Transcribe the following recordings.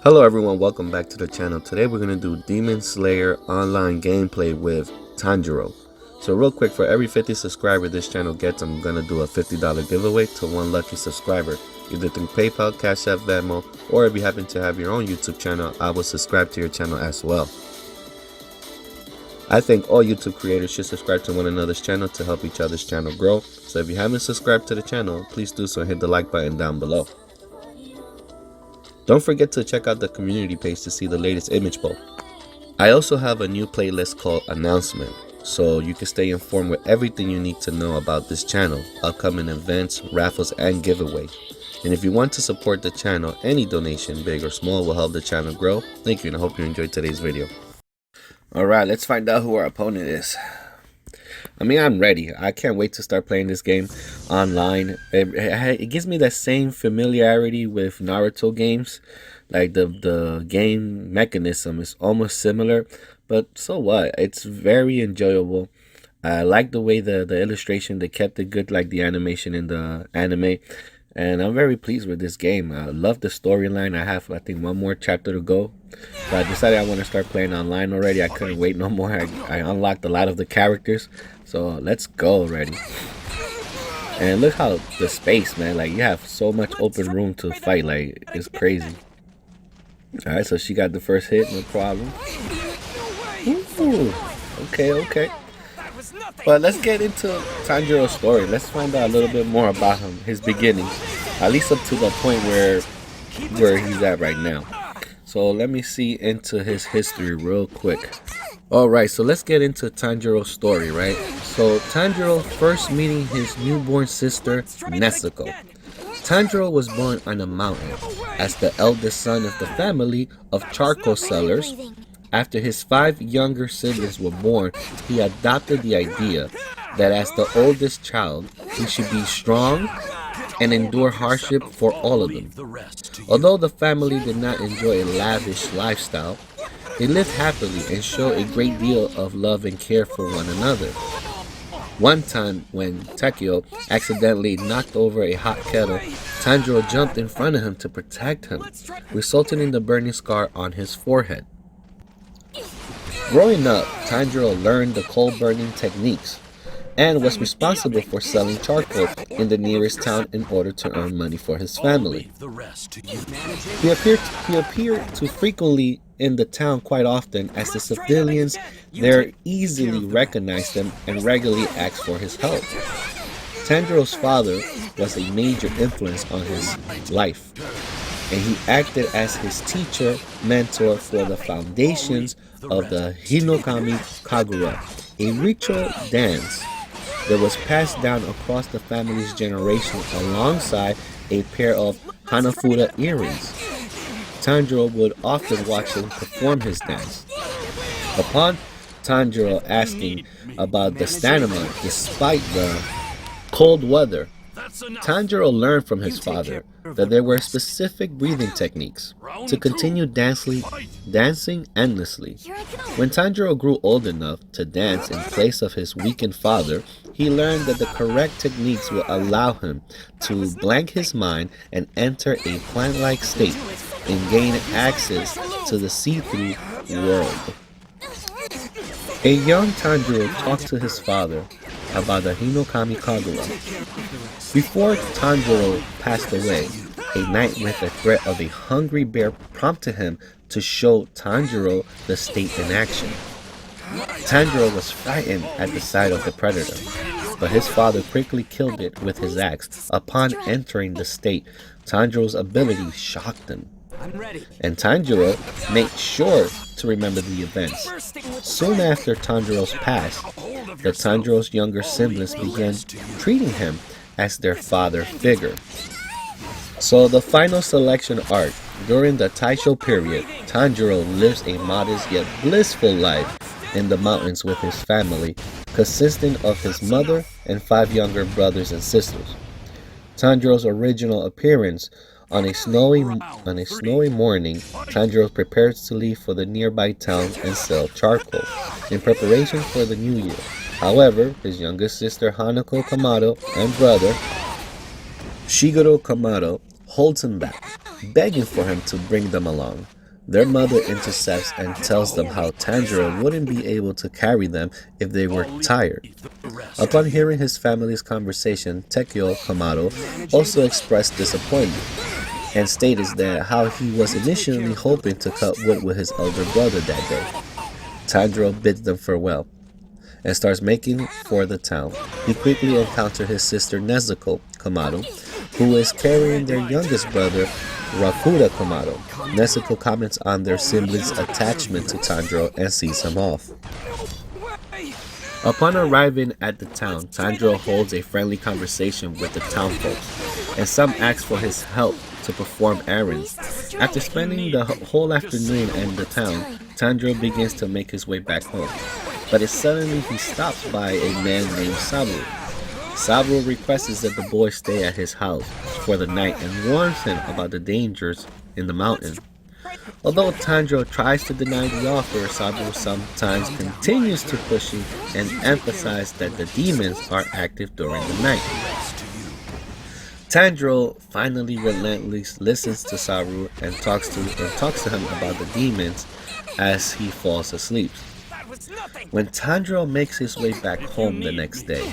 Hello everyone, welcome back to the channel. Today we're going to do Demon Slayer online gameplay with Tanjiro. So real quick, for every 50 subscriber this channel gets, I'm going to do a $50 giveaway to one lucky subscriber, either through PayPal, Cash App, Venmo, or if you happen to have your own YouTube channel, I will subscribe to your channel as well. I think all YouTube creators should subscribe to one another's channel to help each other's channel grow. So if you haven't subscribed to the channel, please do so and hit the like button down below. Don't forget to check out the community page to see the latest image poll. I also have a new playlist called Announcement, so you can stay informed with everything you need to know about this channel, upcoming events, raffles, and giveaways. And if you want to support the channel, any donation, big or small, will help the channel grow. Thank you, and I hope you enjoyed today's video. Alright, let's find out who our opponent is. I'm ready. I can't wait to start playing this game online. It gives me that same familiarity with Naruto games. Like the game mechanism is almost similar, but so what? It's very enjoyable. I like the way the illustration, they kept it good like the animation in the anime. And I'm very pleased with this game. I love the storyline. I have, I think, one more chapter to go. But I decided I want to start playing online already. I couldn't wait no more. I unlocked a lot of the characters. So let's go already. And look how the space, man. Like, you have so much open room to fight. Like, it's crazy. Alright, so she got the first hit. No problem. Ooh, okay. But let's get into Tanjiro's story. Let's find out a little bit more about him, his beginnings, at least up to the point where he's at right now. So let me see into his history real quick. Alright, so let's get into Tanjiro's story, right? So Tanjiro first meeting his newborn sister, Nezuko. Tanjiro was born on a mountain as the eldest son of the family of charcoal sellers. After his 5 younger siblings were born, he adopted the idea that as the oldest child, he should be strong and endure hardship for all of them. Although the family did not enjoy a lavish lifestyle, they lived happily and showed a great deal of love and care for one another. One time, when Takeo accidentally knocked over a hot kettle, Tanjiro jumped in front of him to protect him, resulting in the burning scar on his forehead. Growing up, Tanjiro learned the coal burning techniques and was responsible for selling charcoal in the nearest town in order to earn money for his family. He appeared to frequently in the town quite often, as the civilians there easily recognized him and regularly asked for his help. Tanjiro's father was a major influence on his life, and he acted as his teacher, mentor for the foundations of the Hinokami Kagura, a ritual dance that was passed down across the family's generation alongside a pair of Hanafuda earrings. Tanjiro would often watch him perform his dance. Upon Tanjiro asking about the stamina despite the cold weather, Tanjiro learned from his father that there were specific breathing techniques to continue dancing endlessly. When Tanjiro grew old enough to dance in place of his weakened father, he learned that the correct techniques will allow him to blank his mind and enter a plant-like state and gain access to the see-through world. A young Tanjiro talked to his father about the Hinokami Kagura. Before Tanjiro passed away, a night with the threat of a hungry bear prompted him to show Tanjiro the state in action. Tanjiro was frightened at the sight of the predator, but his father quickly killed it with his axe. Upon entering the state, Tanjiro's ability shocked him, and Tanjiro made sure to remember the events. Soon after Tanjiro's pass, the Tanjiro's younger siblings began treating him as their father figure. So the final selection arc, during the Taisho period, Tanjiro lives a modest yet blissful life in the mountains with his family, consisting of his mother and 5 younger brothers and sisters. Tanjiro's original appearance on a snowy morning, Tanjiro prepares to leave for the nearby town and sell charcoal in preparation for the new year. However, his youngest sister Hanako Kamado and brother Shigeru Kamado holds him back. begging for him to bring them along. Their mother intercepts and tells them how Tanjiro wouldn't be able to carry them if they were tired. Upon hearing his family's conversation, Tekio Kamado also expressed disappointment and stated that how he was initially hoping to cut wood with his elder brother that day. Tanjiro bids them farewell and starts making for the town. He quickly encounters his sister Nezuko Kamado, who is carrying their youngest brother Rakuda Kamado. Nezuko comments on their siblings' attachment to Tanjiro and sees him off. Upon arriving at the town, Tanjiro holds a friendly conversation with the townfolk, and some ask for his help to perform errands. After spending the whole afternoon in the town, Tanjiro begins to make his way back home. But suddenly he stops by a man named Saburo. Saburo requests that the boy stay at his house for the night and warns him about the dangers in the mountain. Although Tanjiro tries to deny the offer, Saburo sometimes continues to push him and emphasize that the demons are active during the night. Tanjiro finally relentlessly listens to Saburo and talks to him about the demons as he falls asleep. When Tanjiro makes his way back home the next day,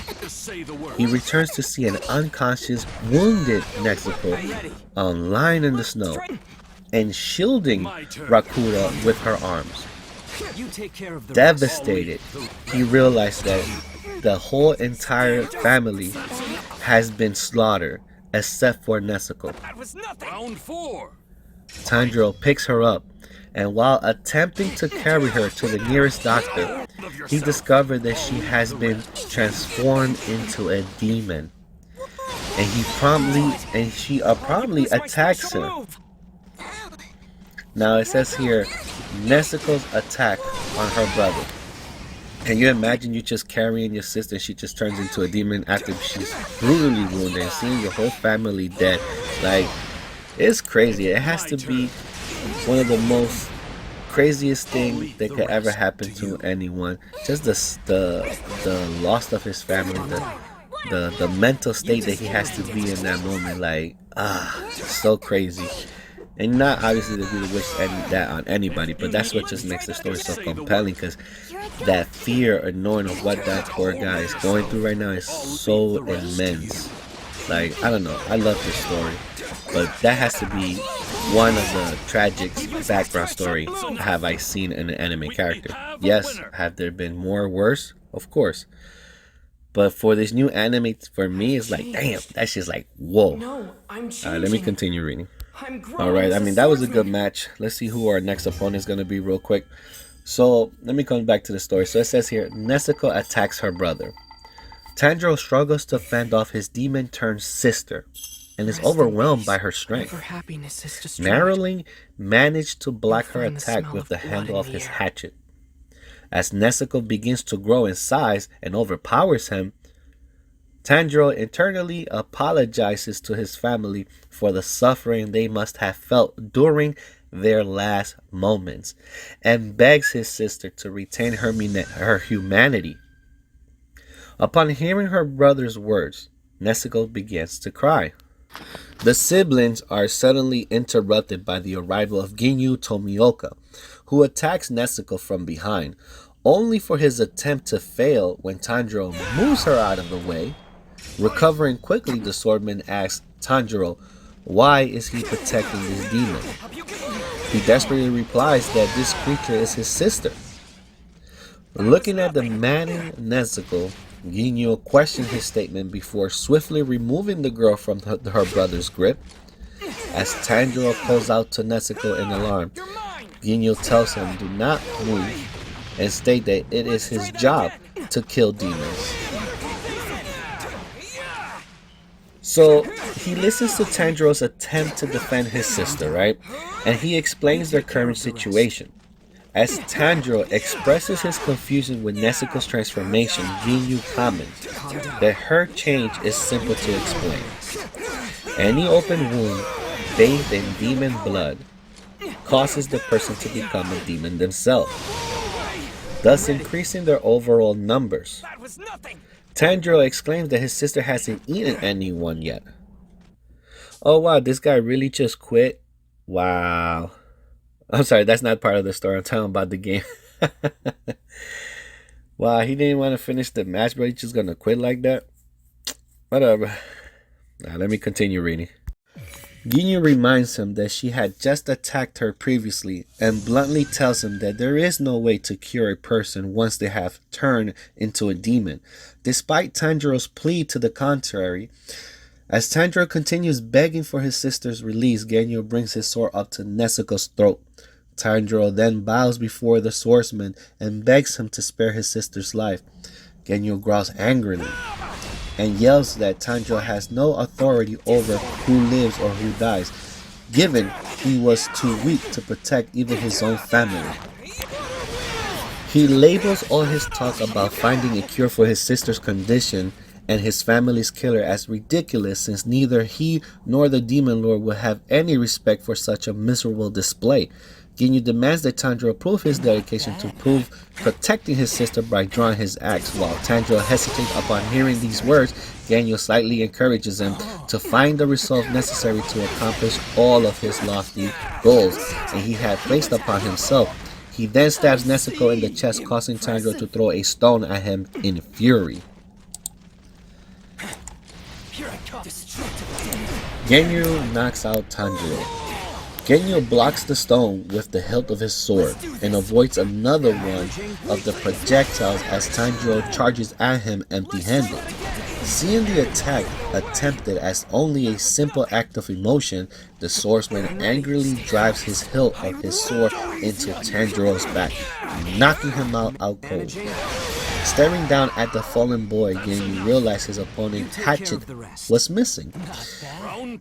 he returns to see an unconscious, wounded Nezuko lying in the snow and shielding Rakuda with her arms. Devastated, he realized that the whole entire family has been slaughtered except for Nezuko. Tanjiro picks her up, and while attempting to carry her to the nearest doctor, he discovered that she has been transformed into a demon, and she promptly attacks him. Now it says here, Nezuko's attack on her brother. Can you imagine you just carrying your sister and she just turns into a demon after she's brutally wounded and seeing your whole family dead? Like, it's crazy. It has to be one of the most craziest thing that could ever happen to anyone. Just the loss of his family, the mental state that he has to be in that moment. Like, so crazy. And not obviously that we would wish that on anybody, but that's what just makes the story so compelling, because that fear or knowing of what that poor guy is going through right now is so immense. Like, I don't know, I love this story, but that has to be one of the tragic background story have I seen in an anime character. Yes, have there been more worse? Of course. But for this new anime, for me, it's like, damn, that's just like, whoa. Alright, let me continue reading. Alright, I mean, that was a good match. Let's see who our next opponent is going to be real quick. So, let me come back to the story. So, it says here, Nezuko attacks her brother. Tanjiro struggles to fend off his demon-turned sister and is overwhelmed by her strength. Narrowly managed to block her attack with the handle of his hatchet. As Nezuko begins to grow in size and overpowers him, Tanjiro internally apologizes to his family for the suffering they must have felt during their last moments and begs his sister to retain her humanity. Upon hearing her brother's words, Nezuko begins to cry. The siblings are suddenly interrupted by the arrival of Ginyu Tomioka, who attacks Nezuko from behind, only for his attempt to fail when Tanjiro moves her out of the way. Recovering quickly, the swordman asks Tanjiro, why is he protecting this demon? He desperately replies that this creature is his sister. Looking at the maddened Nezuko, Ginyu questions his statement before swiftly removing the girl from her brother's grip. As Tanjiro calls out to Nezuko in alarm, Ginyu tells him do not move and state that it is his job to kill demons. So he listens to Tanjiro's attempt to defend his sister, right? And he explains their current situation. As Tanjiro expresses his confusion with Nezuko's transformation, Ginyu comments that her change is simple to explain. Any open wound bathed in demon blood causes the person to become a demon themselves, thus increasing their overall numbers. Tanjiro exclaims that his sister hasn't eaten anyone yet. Oh wow, this guy really just quit Wow. I'm sorry, that's not part of the story. I'm talking about the game. Wow, he didn't want to finish the match, but he's just gonna quit like that. Whatever. Now, let me continue reading. Ginyu reminds him that she had just attacked her previously and bluntly tells him that there is no way to cure a person once they have turned into a demon, despite Tanjiro's plea to the contrary. As Tanjiro continues begging for his sister's release, Ginyu brings his sword up to Nezuko's throat. Tanjiro then bows before the swordsman and begs him to spare his sister's life. Ginyu growls angrily and yells that Tanjiro has no authority over who lives or who dies, given he was too weak to protect even his own family. He labels all his talk about finding a cure for his sister's condition and his family's killer as ridiculous, since neither he nor the Demon Lord would have any respect for such a miserable display. Ginyu demands that Tanjiro prove his dedication to protecting his sister by drawing his axe. While Tanjiro hesitates upon hearing these words, Ginyu slightly encourages him to find the resolve necessary to accomplish all of his lofty goals and he had placed upon himself. He then stabs Nezuko in the chest, causing Tanjiro to throw a stone at him in fury. Ginyu knocks out Tanjiro. Ginyu blocks the stone with the hilt of his sword and avoids another one of the projectiles as Tanjiro charges at him empty-handed. Seeing the attack attempted as only a simple act of emotion, the swordsman angrily drives his hilt of his sword into Tanjiro's back, knocking him out cold. Staring down at the fallen boy, Ginyu realizes his opponent's hatchet was missing,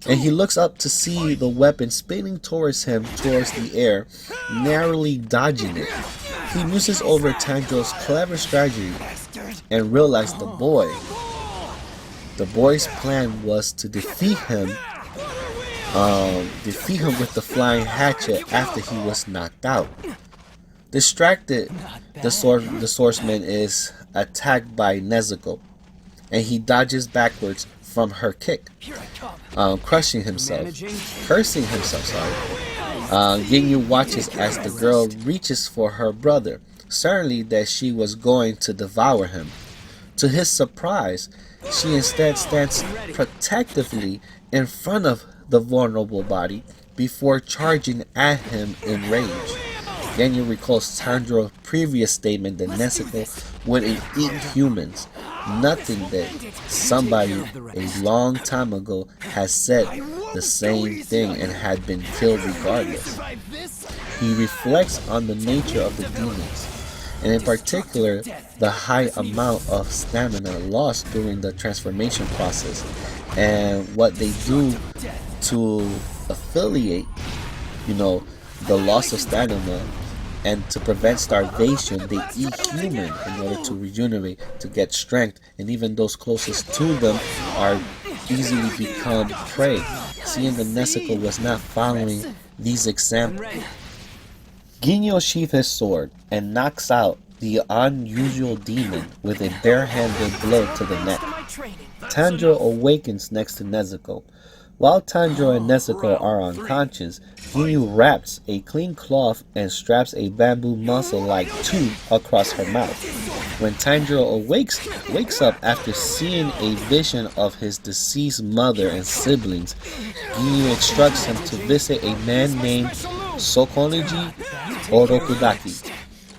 and he looks up to see the weapon spinning towards him towards the air, narrowly dodging it. He muses over Tanjiro's clever strategy and realizes the boy's plan was to defeat him with the flying hatchet after he was knocked out. Distracted, the swordsman is attacked by Nezuko, and he dodges backwards from her kick, cursing himself. Ginyu watches as the girl reaches for her brother, certainly that she was going to devour him. To his surprise, she instead stands protectively in front of the vulnerable body before charging at him in rage. Ginyu recalls Tanjiro's previous statement that Nezuko wouldn't eat humans, nothing that somebody a long time ago has said the same thing and had been killed regardless. He reflects on the nature of the demons, and in particular the high amount of stamina lost during the transformation process and what they do to affiliate, the loss of stamina. And to prevent starvation, they eat human in order to regenerate, to get strength, and even those closest to them are easily become prey. Seeing that Nezuko was not following these examples, Ginyu sheathes his sword and knocks out the unusual demon with a barehanded blow to the neck. Tanjiro awakens next to Nezuko. While Tanjiro and Nezuko are unconscious, Ginyu wraps a clean cloth and straps a bamboo mussel-like tube across her mouth. When Tanjiro wakes up after seeing a vision of his deceased mother and siblings, Ginyu instructs him to visit a man named Sokoniji Orokudaki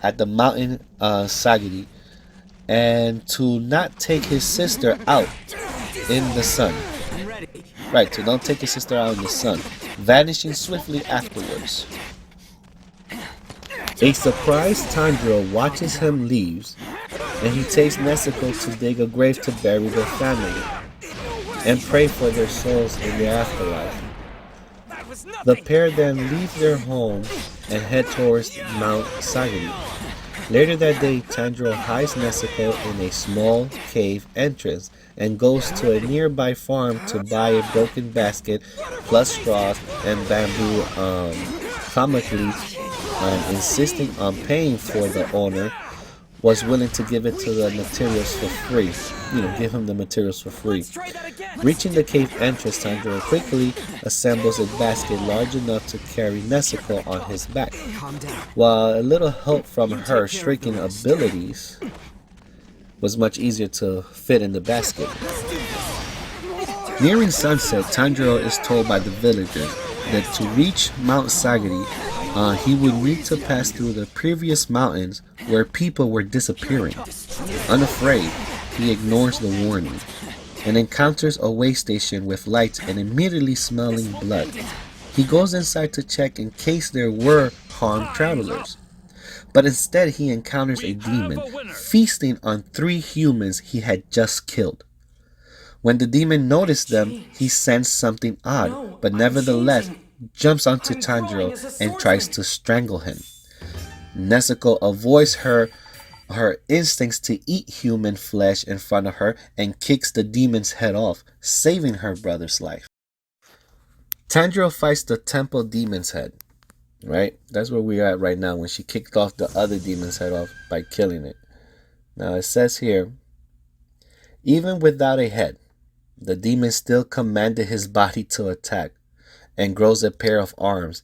at the mountain Sagiri, and to not take his sister out in the sun. Right, so don't take his sister out in the sun, vanishing swiftly afterwards. A surprised Tanjiro watches him leave, and he takes Nezuko to dig a grave to bury their family and pray for their souls in the afterlife. The pair then leave their home and head towards Mount Sagiri. Later that day, Tanjiro hides Nezuko in a small cave entrance and goes to a nearby farm to buy a broken basket plus straws and bamboo, comically insisting on paying for the owner was willing to give it to the materials for free. Give him the materials for free. Reaching the cave entrance, Tanjiro quickly assembles a basket large enough to carry Nezuko on his back. While a little help from her shrieking abilities was much easier to fit in the basket. Nearing sunset, Tanjiro is told by the villagers that to reach Mount Sagari, he would need to pass through the previous mountains where people were disappearing. Unafraid, he ignores the warning and encounters a way station with lights and immediately smelling blood. He goes inside to check in case there were harmed travelers. But instead he encounters a demon feasting on 3 humans he had just killed. When the demon noticed them, he sensed something odd, but nevertheless jumps onto Tanjiro and tries to strangle him. Nezuko avoids her instincts to eat human flesh in front of her and kicks the demon's head off, saving her brother's life. Tanjiro fights the temple demon's head, right? That's where we are at right now, when she kicked off the other demon's head off by killing it. Now it says here, even without a head, the demon still commanded his body to attack and grows a pair of arms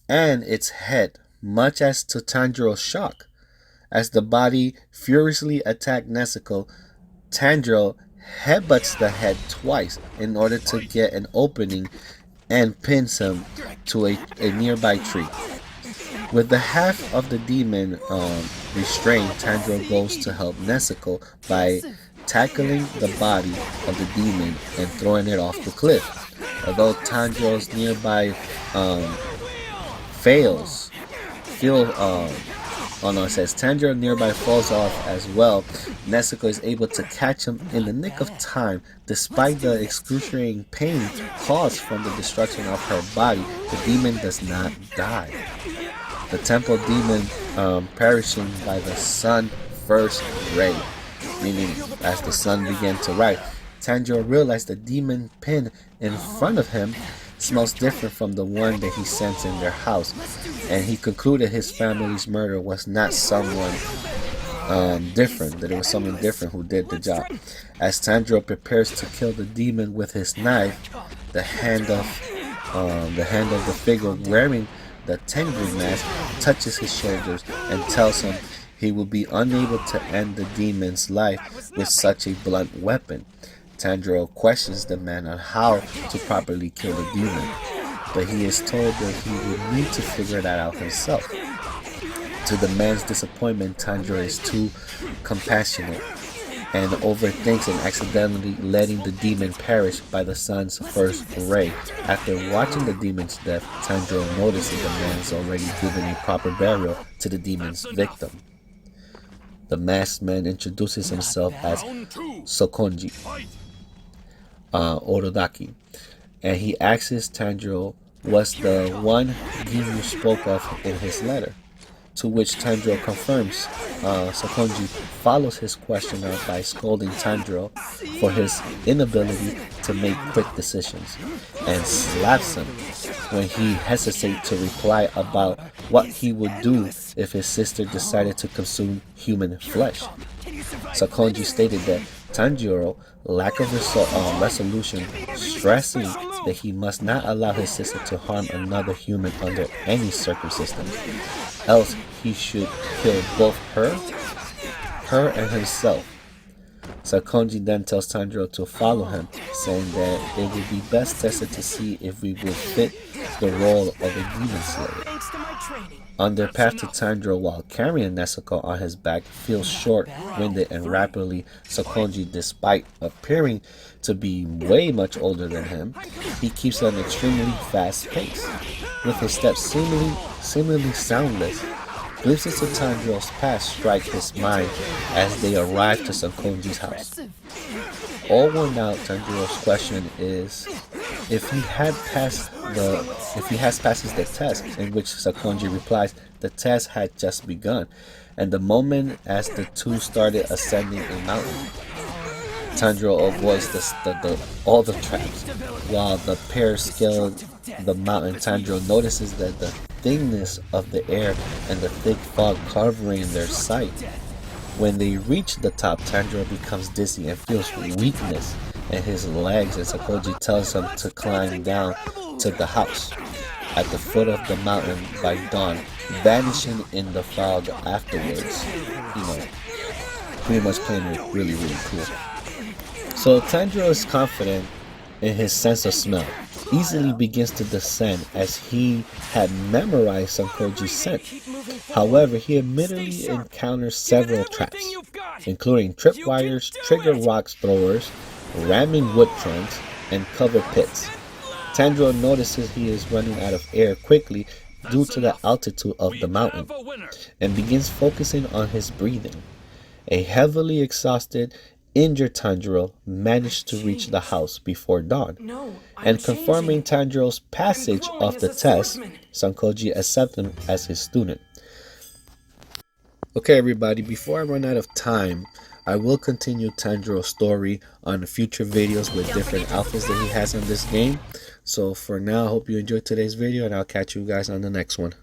and its head, much as to Tanjiro's shock. As the body furiously attacked Nezuko, Tanjiro headbutts the head twice in order to get an opening and pins him to a nearby tree. With the half of the demon restrained, Tanjiro goes to help Nezuko by tackling the body of the demon and throwing it off the cliff. Although Tanjiro's nearby it says Tanjiro nearby falls off as well. Nezuko is able to catch him in the nick of time. Despite the excruciating pain caused from the destruction of her body, the demon does not die. The temple demon perishing by the sun's first ray. Meaning, as the sun began to rise, Tanjiro realized the demon pin in front of him smells different from the one that he sensed in their house, and he concluded his family's murder was not someone different, that it was someone different who did the job. As Tanjiro prepares to kill the demon with his knife, the hand of the figure wearing the Tengu mask touches his shoulders and tells him he will be unable to end the demon's life with such a blunt weapon. Tanjiro questions the man on how to properly kill the demon, but he is told that he will need to figure that out himself. To the man's disappointment, Tanjiro is too compassionate and overthinks and accidentally letting the demon perish by the sun's first ray. After watching the demon's death, Tanjiro notices the man has already given a proper burial to the demon's victim. The masked man introduces himself as Sokonji Orodaki, and he asks Tanjiro was the one Ginyu spoke of in his letter, to which Tanjiro confirms. Sokonji follows his question up by scolding Tanjiro for his inability to make quick decisions, and slaps him when he hesitates to reply about what he would do if his sister decided to consume human flesh. Sokonji stated that Tanjiro lack of resolution, stressing that he must not allow his sister to harm another human under any circumstance, else he should kill both her and himself. Sokonji then tells Tanjiro to follow him, saying that it would be best tested to see if we will fit the role of a demon slayer. On their path to Tanjiro, while carrying Nezuko on his back, feels short-winded and rapidly. Sokonji, despite appearing to be way much older than him, he keeps an extremely fast pace, with his steps seemingly soundless. Glimpses of Tanjiro's past strike his mind as they arrive to Sokonji's house. All worn out, Tanjiro's question is if he has passed the test, in which Sokonji replies the test had just begun, and the moment as the two started ascending a mountain. Tanjiro avoids all the traps. While the pair scaled the mountain, Tanjiro notices that the thickness of the air and the thick fog covering their sight When they reach the top, Tanjiro becomes dizzy and feels weakness in his legs, and Sankoji tells him to climb down to the house at the foot of the mountain by dawn, vanishing in the fog afterwards. Pretty much playing it really, really cool. So Tanjiro is confident in his sense of smell, easily begins to descend as he had memorized Sankoji's scent. However, he admittedly encounters several traps, including tripwires, trigger rock throwers, ramming wood trunks, and cover pits. Tanjiro notices he is running out of air quickly due to the altitude of the mountain, and begins focusing on his breathing. A heavily exhausted, injured Tanjiro managed to reach the house before dawn, and confirming Tanjiro's passage of the test, Sankoji accepts him as his student. Okay everybody, before I run out of time, I will continue Tanjiro's story on future videos with different outfits that he has in this game. So for now, I hope you enjoyed today's video, and I'll catch you guys on the next one.